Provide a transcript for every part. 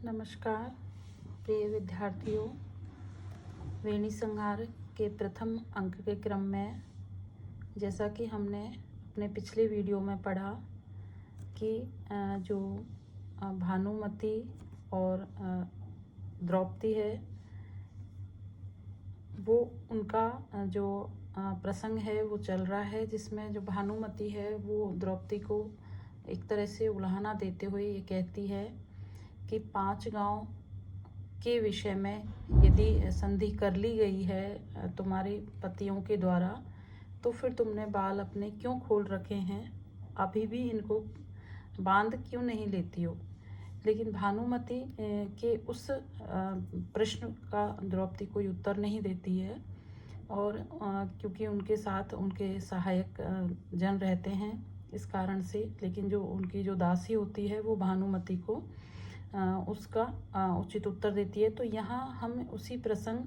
नमस्कार प्रिय विद्यार्थियों। वेणी संहार के प्रथम अंक के क्रम में जैसा कि हमने अपने पिछले वीडियो में पढ़ा कि जो भानुमति और द्रौपदी है वो उनका जो प्रसंग है वो चल रहा है, जिसमें जो भानुमति है वो द्रौपदी को एक तरह से उलाहना देते हुए ये कहती है कि 5 गांव के विषय में यदि संधि कर ली गई है तुम्हारे पतियों के द्वारा, तो फिर तुमने बाल अपने क्यों खोल रखे हैं, अभी भी इनको बांध क्यों नहीं लेती हो। लेकिन भानुमति के उस प्रश्न का द्रौपदी कोई उत्तर नहीं देती है, और क्योंकि उनके साथ उनके सहायक जन रहते हैं इस कारण से, लेकिन जो उनकी जो दासी होती है वो भानुमति को उसका उचित उत्तर देती है। तो यहाँ हम उसी प्रसंग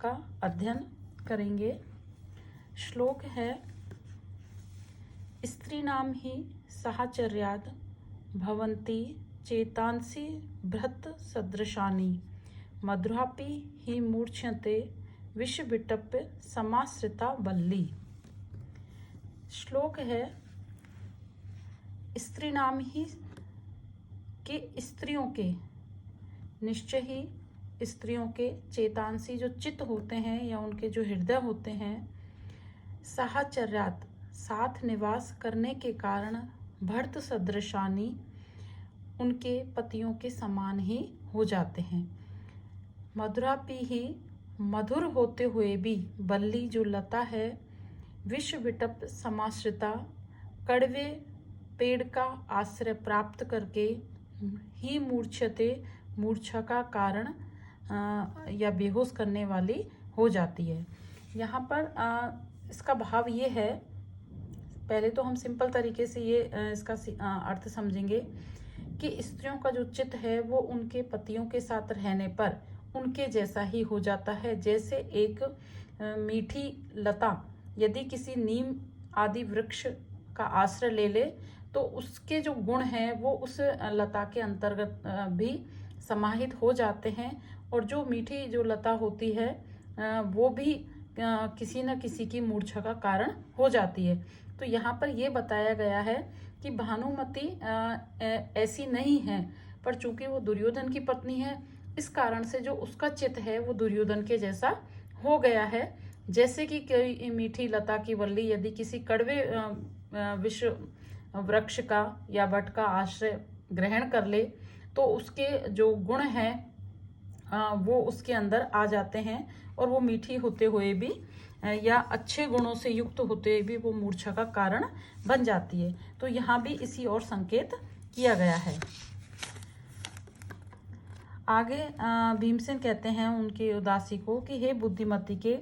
का अध्ययन करेंगे। श्लोक है, स्त्रीणाम ही साहचर्याद भवन्ति चेतांसि बृहत् सदृशानि मधुरापि ही मूर्छन्ते विषविटप्य समाश्रिता वल्ली। श्लोक है, स्त्रीणाम ही कि स्त्रियों के, निश्चय ही स्त्रियों के, चेतांसी जो चित्त होते हैं या उनके जो हृदय होते हैं, साहचर्यात साथ निवास करने के कारण, भर्त सदृशानी उनके पतियों के समान ही हो जाते हैं। मधुरापि ही मधुर होते हुए भी, बल्ली जो लता है, विश्व विटप समाश्रिता कड़वे पेड़ का आश्रय प्राप्त करके ही मूर्छते मूर्छा का कारण या बेहोश करने वाली हो जाती है। यहाँ पर इसका भाव ये है, पहले तो हम सिंपल तरीके से ये इसका अर्थ समझेंगे कि स्त्रियों का जो चित्त है वो उनके पतियों के साथ रहने पर उनके जैसा ही हो जाता है। जैसे एक मीठी लता यदि किसी नीम आदि वृक्ष का आश्रय ले ले तो उसके जो गुण हैं वो उस लता के अंतर्गत भी समाहित हो जाते हैं, और जो मीठी जो लता होती है वो भी किसी न किसी की मूर्छा का कारण हो जाती है। तो यहाँ पर ये बताया गया है कि भानुमति ऐसी नहीं है, पर चूंकि वो दुर्योधन की पत्नी है इस कारण से जो उसका चित्त है वो दुर्योधन के जैसा हो गया है। जैसे कि कोई मीठी लता की वल्ली यदि किसी कड़वे विश्व वृक्ष का या वट का आश्रय ग्रहण कर ले तो उसके जो गुण हैं वो उसके अंदर आ जाते हैं, और वो मीठी होते हुए भी या अच्छे गुणों से युक्त होते हुए भी वो मूर्छा का कारण बन जाती है। तो यहाँ भी इसी और संकेत किया गया है। आगे भीमसेन कहते हैं उनकी उदासी को कि हे बुद्धिमती के,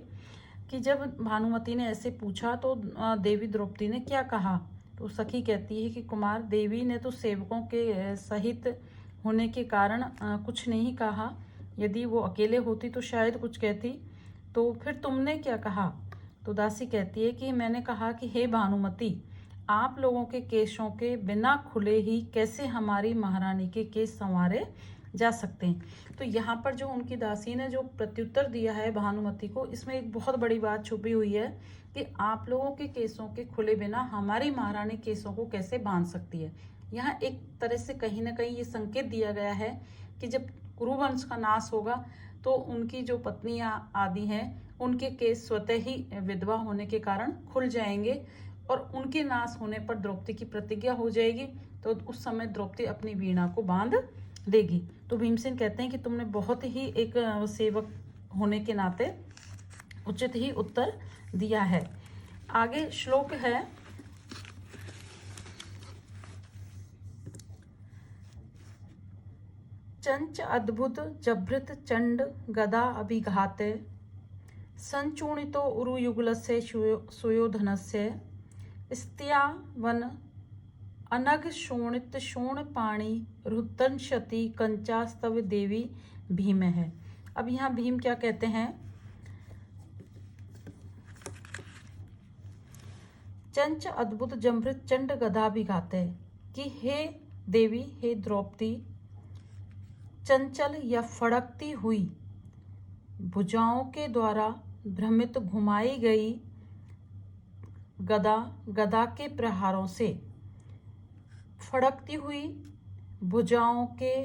कि जब भानुमति ने ऐसे पूछा तो देवी द्रौपदी ने क्या कहा। तो सखी कहती है कि कुमार, देवी ने तो सेवकों के सहित होने के कारण कुछ नहीं कहा, यदि वो अकेले होती तो शायद कुछ कहती, तो फिर तुमने क्या कहा। तो दासी कहती है कि मैंने कहा कि हे भानुमति, आप लोगों के केशों के बिना खुले ही कैसे हमारी महारानी के केस संवारे जा सकते हैं। तो यहाँ पर जो उनकी दासी ने जो प्रत्युत्तर दिया है भानुमति को, इसमें एक बहुत बड़ी बात छुपी हुई है कि आप लोगों के केसों के खुले बिना हमारी महारानी केसों को कैसे बांध सकती है। यहाँ एक तरह से कहीं ना कहीं ये संकेत दिया गया है कि जब कुरुवंश का नाश होगा तो उनकी जो पत्नियां आदि हैं उनके केस स्वतः ही विधवा होने के कारण खुल जाएंगे, और उनके नाश होने पर द्रौपदी की प्रतिज्ञा हो जाएगी, तो उस समय द्रौपदी अपनी वीणा को बांध देगी। तो भीमसेन कहते हैं कि तुमने बहुत ही एक सेवक होने के नाते उचित ही उत्तर दिया है। आगे श्लोक है, चंच अद्भुत जभृत चंड गदा अभिघाते संचूर्णितो उरुयुगलस्य सुयोधनस्य स्त्या वन अनघ शोणित शोण पाणी रुदंशति कंचास्तव देवी भीम है। अब यहाँ भीम क्या कहते हैं, चंच अद्भुत जमृत चंड गदा भी गाते कि हे देवी, हे द्रौपदी, चंचल या फड़कती हुई भुजाओं के द्वारा भ्रमित घुमाई गई गदा के प्रहारों से, फड़कती हुई भुजाओं के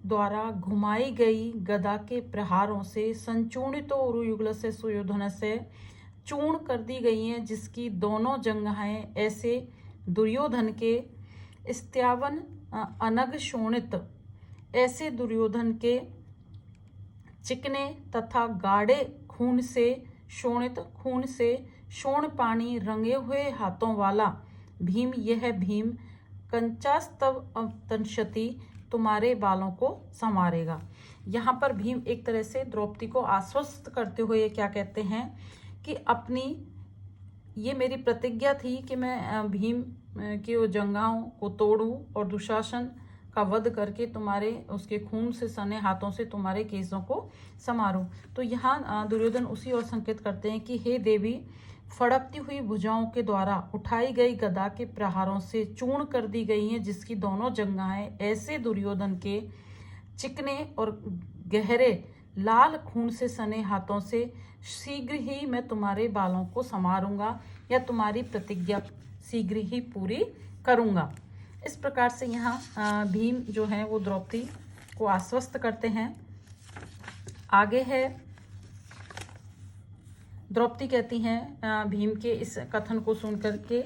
द्वारा घुमाई गई गदा के प्रहारों से संचूर्णित उरुयुगल से सुयोधन से चूर्ण कर दी गई हैं, जिसकी दोनों जंघाएं ऐसे दुर्योधन के स्त्यावन अनग शोणित, ऐसे दुर्योधन के चिकने तथा गाढ़े खून से शोणित, खून से शोण पानी रंगे हुए हाथों वाला भीम, यह भीम कंचास्तव तंशति, तुम्हारे बालों को संवारेगा। यहाँ पर भीम एक तरह से द्रौपदी को आश्वस्त करते हुए क्या कहते हैं कि अपनी ये मेरी प्रतिज्ञा थी कि मैं भीम की वो जंघाओं को तोड़ूं और दुशासन का वध करके तुम्हारे उसके खून से सने हाथों से तुम्हारे केसों को संवारूं। तो यहाँ दुर्योधन उसी ओर संकेत करते हैं कि हे देवी, फड़कती हुई भुजाओं के द्वारा उठाई गई गदा के प्रहारों से चूर्ण कर दी गई हैं, जिसकी दोनों जंघाएं ऐसे दुर्योधन के चिकने और गहरे लाल खून से सने हाथों से शीघ्र ही मैं तुम्हारे बालों को संवारूंगा या तुम्हारी प्रतिज्ञा शीघ्र ही पूरी करूंगा। इस प्रकार से यहाँ भीम जो है वो द्रौपदी को आश्वस्त करते हैं। आगे है, द्रौपदी कहती हैं भीम के इस कथन को सुनकर के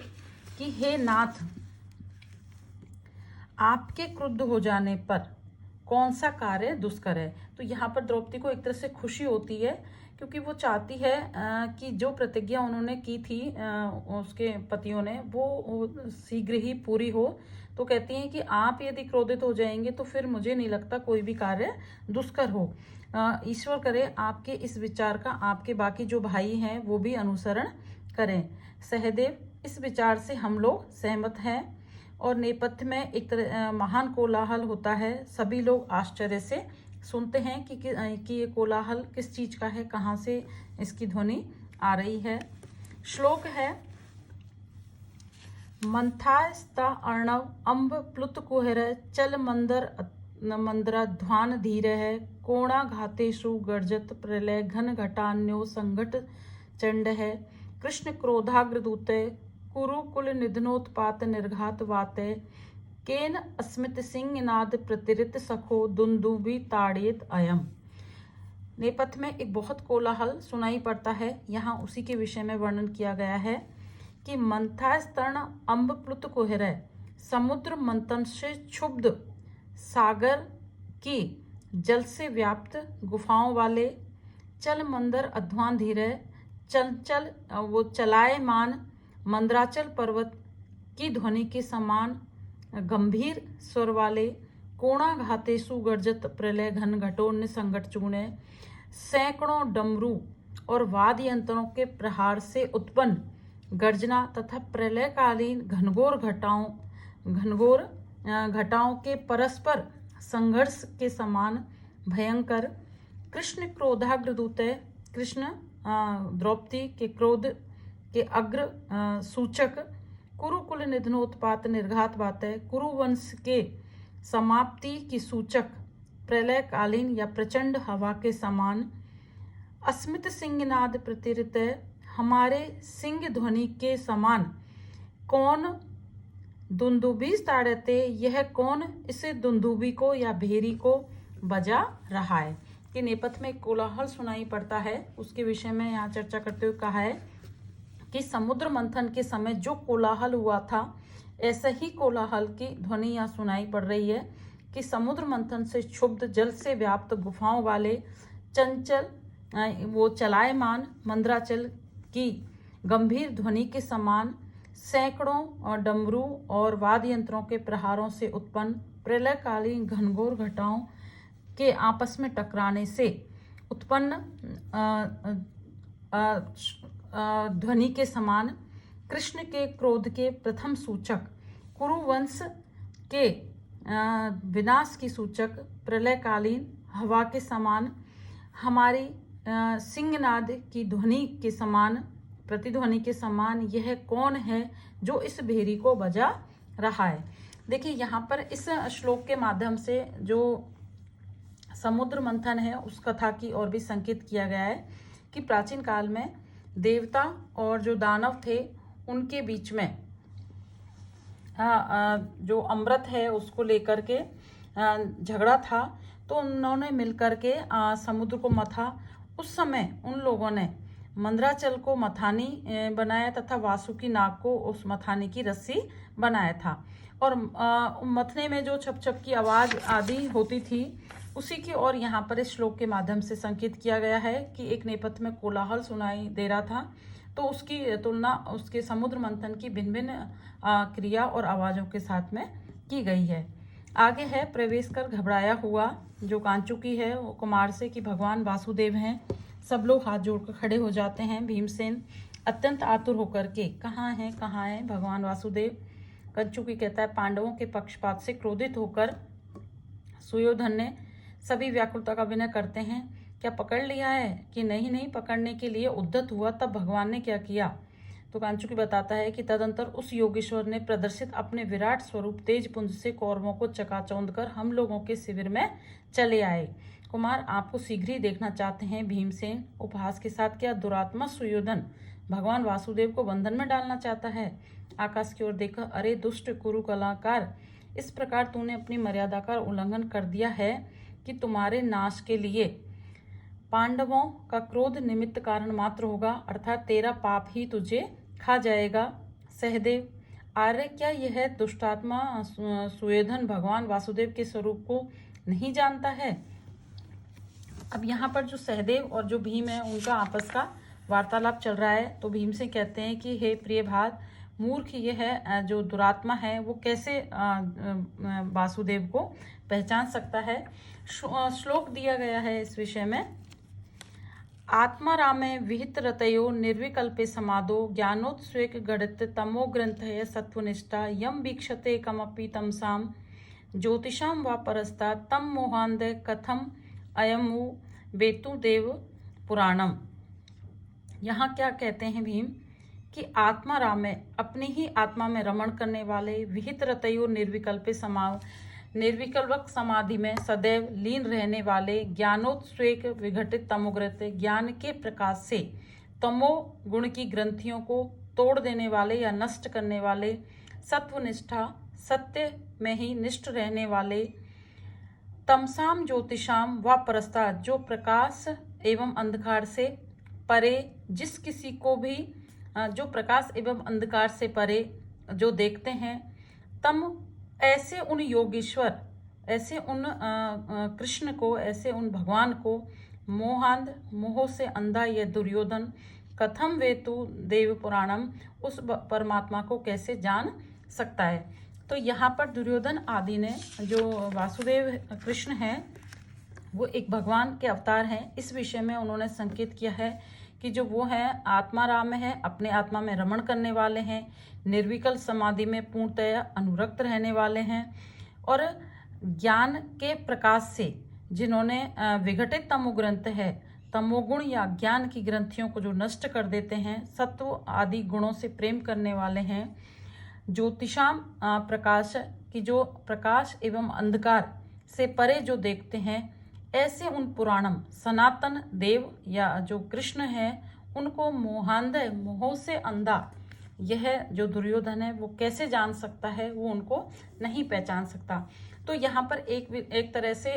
कि हे नाथ, आपके क्रुद्ध हो जाने पर कौन सा कार्य दुष्कर है। तो यहाँ पर द्रौपदी को एक तरह से खुशी होती है, क्योंकि वो चाहती है कि जो प्रतिज्ञा उन्होंने की थी उसके पतियों ने वो शीघ्र ही पूरी हो। तो कहती हैं कि आप यदि क्रोधित हो जाएंगे तो फिर मुझे नहीं लगता कोई भी कार्य दुष्कर हो। ईश्वर करे आपके इस विचार का आपके बाकी जो भाई हैं वो भी अनुसरण करें। सहदेव, इस विचार से हम लोग सहमत हैं। और नेपथ्य में एक तरह महान कोलाहल होता है। सभी लोग आश्चर्य से सुनते हैं कि ये कोलाहल किस चीज का है, कहाँ से इसकी ध्वनि आ रही है। श्लोक है, मंथास्ता अर्णव अम्ब प्लुत कुहर चल मंदराध्वान धीर है, कोणा घातेषु गर्जत प्रलय घन घटान्यो संघट चंड है, कृष्ण क्रोधाग्र दूते कुरुकुल निधनोत्पात निर्घात वाते, केन अस्मित सिंह नाद प्रतिरित सखो दुंदुबी ताड़ित अयम। नेपथ्य में एक बहुत कोलाहल सुनाई पड़ता है। यहाँ उसी के विषय में वर्णन किया गया है कि मंथास्तर्ण अम्ब प्लुत कुहर, समुद्र मंथन से क्षुब्ध सागर की जल से व्याप्त गुफाओं वाले, चल मंदर अध्वान धीरे, चल वो चलायमान मंदराचल पर्वत की ध्वनि के समान गंभीर स्वर वाले, कोणा घातेषु गर्जत प्रलय घन घटोन्य संगठ चूणे, सैकड़ों डमरू और वाद्य यंत्रों के प्रहार से उत्पन्न गर्जना तथा प्रलयकालीन घटाओं के परस्पर संघर्ष के समान भयंकर, कृष्ण क्रोधाग्र दूते, कृष्ण द्रौपदी के क्रोध के अग्र सूचक, कुरुकुल निधनोत्पात निर्घात बातें, कुरुवंश के समाप्ति की सूचक प्रलयकालीन या प्रचंड हवा के समान, अस्मित सिंहनाद प्रतिरित, हमारे सिंह ध्वनि के समान, कौन दुंदुबी ताड़ते, यह कौन इसे दुंदुबी को या भेरी को बजा रहा है। कि नेपथ्य में एक कोलाहल सुनाई पड़ता है, उसके विषय में यहाँ चर्चा करते हुए कहा है कि समुद्र मंथन के समय जो कोलाहल हुआ था, ऐसा ही कोलाहल की ध्वनि यहाँ सुनाई पड़ रही है कि समुद्र मंथन से क्षुब्ध जल से व्याप्त गुफाओं वाले चंचल वो चलायमान मंदराचल की गंभीर ध्वनि के समान, सैकड़ों डमरू और वाद्य यंत्रों के प्रहारों से उत्पन्न प्रलयकालीन घनघोर घटाओं के आपस में टकराने से उत्पन्न ध्वनि के समान, कृष्ण के क्रोध के प्रथम सूचक, कुरुवंश के विनाश की सूचक प्रलयकालीन हवा के समान, हमारी सिंहनाद की ध्वनि के समान, प्रतिध्वनि के समान, यह कौन है जो इस भेरी को बजा रहा है। देखिए यहाँ पर इस श्लोक के माध्यम से जो समुद्र मंथन है उस कथा की ओर भी संकेत किया गया है कि प्राचीन काल में देवता और जो दानव थे उनके बीच में जो अमृत है उसको लेकर के झगड़ा था, तो उन्होंने मिलकर के समुद्र को मथा। उस समय उन लोगों ने मंदराचल को मथानी बनाया तथा वासुकी नाग को उस मथानी की रस्सी बनाया था। और मथने में जो छप छप की आवाज़ आदि होती थी उसी की ओर यहाँ पर इस श्लोक के माध्यम से संकेत किया गया है कि एक नेपथ्य में कोलाहल सुनाई दे रहा था, तो उसकी तुलना उसके समुद्र मंथन की भिन्न भिन्न क्रिया और आवाज़ों के साथ में की गई है। आगे है प्रवेश कर घबराया हुआ जो कांचुकी है वो कुमार से कि भगवान वासुदेव हैं। सब लोग हाथ जोड़कर खड़े हो जाते हैं। भीमसेन अत्यंत आतुर होकर के कहाँ हैं भगवान वासुदेव। कंचुकी कहता है पांडवों के पक्षपात से क्रोधित होकर सुयोधन ने सभी व्याकुलता का विनय करते हैं, क्या पकड़ लिया है कि नहीं पकड़ने के लिए उद्यत हुआ। तब भगवान ने क्या किया, तो कांचुकी बताता है कि तदंतर उस योगेश्वर ने प्रदर्शित अपने विराट स्वरूप तेज पुंज से कौरवों को चकाचौंध कर हम लोगों के शिविर में चले आए। कुमार आपको शीघ्र ही देखना चाहते हैं। भीमसेन उपहास के साथ क्या दुरात्मा सुयोधन भगवान वासुदेव को बंधन में डालना चाहता है। आकाश की ओर देखा, अरे दुष्ट कुरु कलाकार, इस प्रकार तूने अपनी मर्यादा का उल्लंघन कर दिया है कि तुम्हारे नाश के लिए पांडवों का क्रोध निमित्त कारण मात्र होगा, अर्थात तेरा पाप ही तुझे खा जाएगा। सहदेव, आर्य क्या यह दुष्टात्मा सुयोधन भगवान वासुदेव के स्वरूप को नहीं जानता है। अब यहाँ पर जो सहदेव और जो भीम है उनका आपस का वार्तालाप चल रहा है। तो भीम से कहते हैं कि हे प्रिय भात, मूर्ख ये है जो दुरात्मा है वो कैसे वासुदेव को पहचान सकता है। श्लोक दिया गया है इस विषय में, आत्मा रामे विहित रतयो निर्विकल्पे समादो ज्ञानोत्स्वेक गणित तमो ग्रंथ है सत्वनिष्ठा यम वीक्षते कमपि तमसाम ज्योतिषाम व परस्ता तम मोहांद कथम अयमु वेतु देव पुराणम। यहाँ क्या कहते हैं भीम कि आत्मा राम में अपनी ही आत्मा में रमण करने वाले विहित रतयो निर्विकल्पक समाधि में सदैव लीन रहने वाले ज्ञानोत्स्वेक विघटित तमोग्रत ज्ञान के प्रकाश से तमो गुण की ग्रंथियों को तोड़ देने वाले या नष्ट करने वाले सत्वनिष्ठा सत्य में ही निष्ठ रहने वाले तमसाम ज्योतिषाम व परस्ता जो प्रकाश एवं अंधकार से परे जिस किसी को भी जो प्रकाश एवं अंधकार से परे जो देखते हैं, तम ऐसे उन योगेश्वर ऐसे उन कृष्ण को ऐसे उन भगवान को मोहांध मोह से अंधा यह दुर्योधन कथम वेतु देव पुराणम उस परमात्मा को कैसे जान सकता है। तो यहाँ पर दुर्योधन आदि ने जो वासुदेव कृष्ण हैं वो एक भगवान के अवतार हैं, इस विषय में उन्होंने संकेत किया है कि जो वो हैं आत्मा राम में है, अपने आत्मा में रमण करने वाले हैं, निर्विकल्प समाधि में पूर्णतया अनुरक्त रहने वाले हैं और ज्ञान के प्रकाश से जिन्होंने विघटित तमोग्रंथ है तमोगुण या ज्ञान की ग्रंथियों को जो नष्ट कर देते हैं, सत्व आदि गुणों से प्रेम करने वाले हैं, ज्योतिषाम प्रकाश की जो प्रकाश एवं अंधकार से परे जो देखते हैं, ऐसे उन पुराणम सनातन देव या जो कृष्ण है उनको मोहांध मोह से अंधा यह जो दुर्योधन है वो कैसे जान सकता है, वो उनको नहीं पहचान सकता। तो यहाँ पर एक तरह से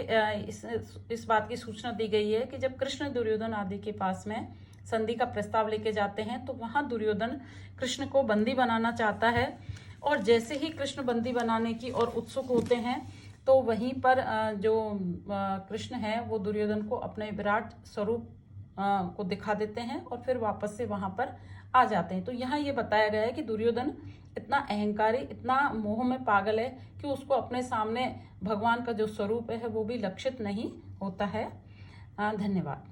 इस बात की सूचना दी गई है कि जब कृष्ण दुर्योधन आदि के पास में संधि का प्रस्ताव लेके जाते हैं तो वहाँ दुर्योधन कृष्ण को बंदी बनाना चाहता है और जैसे ही कृष्ण बंदी बनाने की और उत्सुक होते हैं तो वहीं पर जो कृष्ण है वो दुर्योधन को अपने विराट स्वरूप को दिखा देते हैं और फिर वापस से वहां पर आ जाते हैं। तो यहाँ ये बताया गया है कि दुर्योधन इतना अहंकारी इतना मोह में पागल है कि उसको अपने सामने भगवान का जो स्वरूप है वो भी लक्षित नहीं होता है। धन्यवाद।